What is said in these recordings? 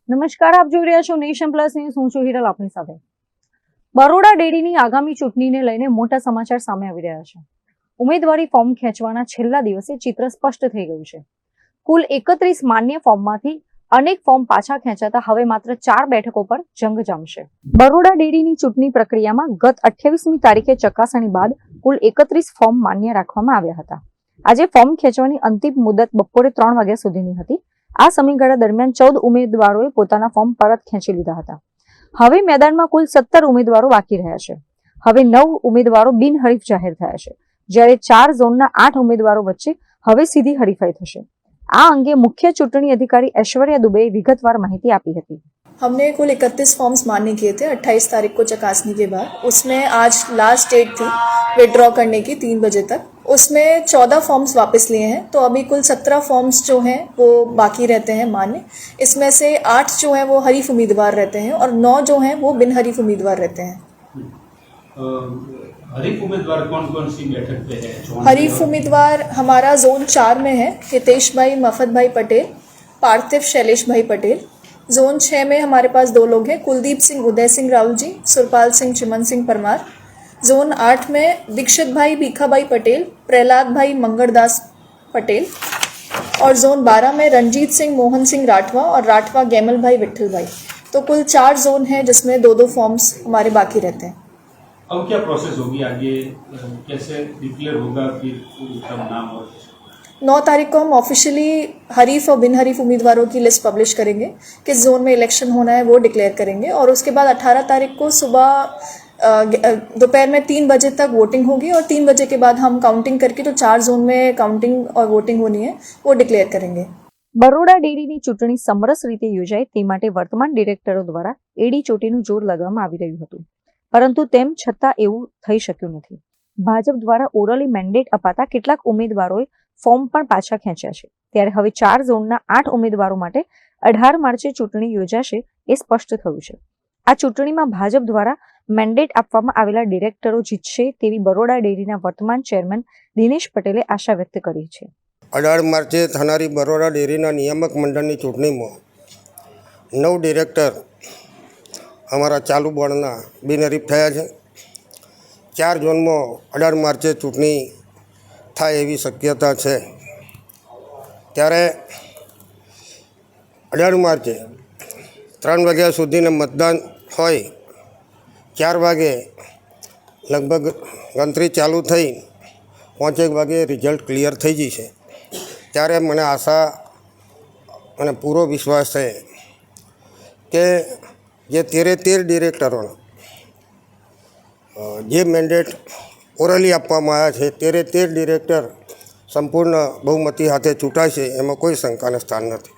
નમસ્કાર, આપ જોઈ રહ્યા છો નેશન પ્લસ ન્યૂઝ. હું છું હિરલ આપની સાથે. બરોડા ડેરીની આગામી ચૂંટણીને લઈને મોટા સમાચાર સામે આવી રહ્યા છે. ઉમેદવારી ફોર્મ ખેંચવાના છેલ્લા દિવસે ચિત્ર સ્પષ્ટ થઈ ગયું છે. કુલ 31 માન્ય ફોર્મમાંથી અનેક ફોર્મ પાછા ખેંચાતા હવે માત્ર 4 બેઠકો પર જંગ જામશે. બરોડા ડેરીની ચૂંટણી પ્રક્રિયામાં ગત 28મી તારીખે ચકાસણી બાદ કુલ 31 ફોર્મ માન્ય રાખવામાં આવ્યા હતા. આજે ફોર્મ ખેંચવાની અંતિમ મુદત બપોરે 3 વાગ્યા સુધીની હતી. આ સમયગાળા દરમિયાન 14 ઉમેદવારોએ પોતાના ફોર્મ પરત ખેંચી લીધા હતા. હવે મેદાનમાં કુલ 17 ઉમેદવારો બાકી રહ્યા છે. હવે 9 ઉમેદવારો બિનહરીફ જાહેર થયા છે, જ્યારે 4 ઝોનના 8 ઉમેદવારો વચ્ચે હવે સીધી હરીફાઈ થશે. આ અંગે મુખ્ય ચૂંટણી અધિકારી ऐश्वर्या दुबे विगतवार माहिती आपी थी. हमने कुल 31 फॉर्म्स मान्य किए थे 28 तारीख को चकासनी के बाद. उसमें आज लास्ट डेट थी विड्रॉ करने की 3 बजे तक. उसमें 14 फॉर्म्स वापस लिए हैं, तो अभी कुल 17 फॉर्म्स जो हैं वो बाकी रहते हैं मान्य. इसमें से 8 जो हैं वो हरीफ उम्मीदवार रहते हैं और 9 जो हैं वो बिन हरीफ उम्मीदवार रहते हैं. हरीफ उम्मीदवार कौन कौन सी बैठक पे है? हरीफ उम्मीदवार हमारा जोन 4 में है हितेश भाई मफत पटेल, पार्थिव शैलेश भाई पटेल. जोन 6 में हमारे पास 2 लोग हैं, कुलदीप सिंह उदय सिंह राहुल जी, सुरपाल सिंह चिमन सिंह परमार. जोन 8 में दीक्षित भाई भीखा भाई पटेल, प्रहलाद भाई मंगड़दास पटेल. और जोन 12 में रंजीत सिंह मोहन सिंह राठवा और राठवा गैमल भाई विट्ठल भाई. तो कुल 4 जोन हैं जिसमें 2-2 फॉर्म्स हमारे बाकी रहते हैं. अब क्या प्रोसेस होगी आगे, कैसे डिक्लेयर होगा फिर सब नाम? और 9 तारीख को हम ऑफिशियली हरीफ और बिन हरीफ उम्मीदवारों की लिस्ट पब्लिश करेंगे. किस जोन में इलेक्शन होना है वो डिक्लेयर करेंगे. और उसके बाद 18 तारीख को सुबह दोपहर में 3 बजे तक वोटिंग होगी और 3 बजे के बाद हम काउंटिंग करके जो 4 जोन में काउंटिंग और वोटिंग होनी है वो डिक्लेयर करेंगे. બરોડા ડેરીની ચૂંટણી સમરસ રીતે યોજાય તે માટે વર્તમાન ડિરેક્ટરો દ્વારા એડી ચોટીનું જોર લગાવવામાં આવી રહ્યું હતું, પરંતુ તેમ છતાં એવું થઈ શક્યું નથી. ભાજપ દ્વારા ઓરલી મેન્ડેટ અપાતા કેટલાક ઉમેદવારોએ ફોર્મ પણ પાછા ખેંચ્યા છે. ત્યારે હવે 4 ઝોનના 8 ઉમેદવારો માટે 18 માર્ચે ચૂંટણી યોજાશે એ સ્પષ્ટ થયું છે. આ ચૂંટણીમાં ભાજપ દ્વારા મેન્ડેટ આપવામાં આવેલા ડિરેક્ટરો જીતશે તેવી બરોડા ડેરીના વર્તમાન ચેરમેન દિનેશ પટેલે આશા વ્યક્ત કરી છે. 18 માર્ચે થનારી બરોડા ડેરીના નિયામક મંડળની ચૂંટણીમાં 9 ડિરેક્ટર અમારા ચાલુ બોર્ડના બિનહરીફ થયા છે. 4 ઝોનમાં 18 માર્ચે ચૂંટણી થાય એવી શક્યતા છે. ત્યારે 18 માર્ચે 3 વાગ્યા સુધીને મતદાન હોય. 4 વાગે લગભગ ગણતરી ચાલુ થઈ 5 વાગે રિઝલ્ટ ક્લિયર થઈ જશે. ત્યારે મને આશા અને પૂરો વિશ્વાસ છે કે જે 13 ડિરેક્ટરોનો જે મેન્ડેટ ઓરલી આપવામાં આવ્યા છે 13 ડિરેક્ટર સંપૂર્ણ બહુમતી સાથે ચૂંટાશે, એમાં કોઈ શંકાનું સ્થાન નથી.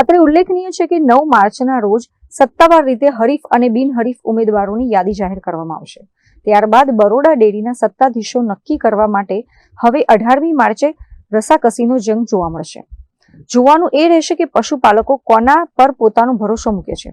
અત્રે ઉલ્લેખનીય છે કે 9 માર્ચના રોજ સત્તાવાર રીતે હરીફ અને બિનહરીફ ઉમેદવારોની યાદી જાહેર કરવામાં આવશે. ત્યારબાદ બરોડા ડેરીના સત્તાધીશો નક્કી કરવા માટે હવે 18મી માર્ચે રસાકસીનો જંગ જોવા મળશે. જોવાનું એ રહેશે કે પશુપાલકો કોના પર પોતાનો ભરોસો મૂકે છે.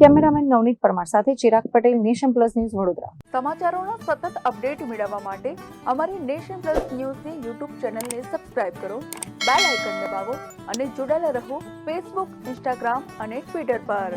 કેમેરામેન નવનીત પરમાર સાથે Chirag Patel, nation plus news, Vadodara. સમાચારોના સતત અપડેટ મેળવવા માટે અમારી નેશન પ્લસ ન્યૂઝની યુટ્યુબ ચેનલને સબસ્ક્રાઇબ કરો, બેલ આઇકન દબાવો અને જોડાયેલા રહો ફેસબુક, ઇન્સ્ટાગ્રામ અને ટ્વિટર પર.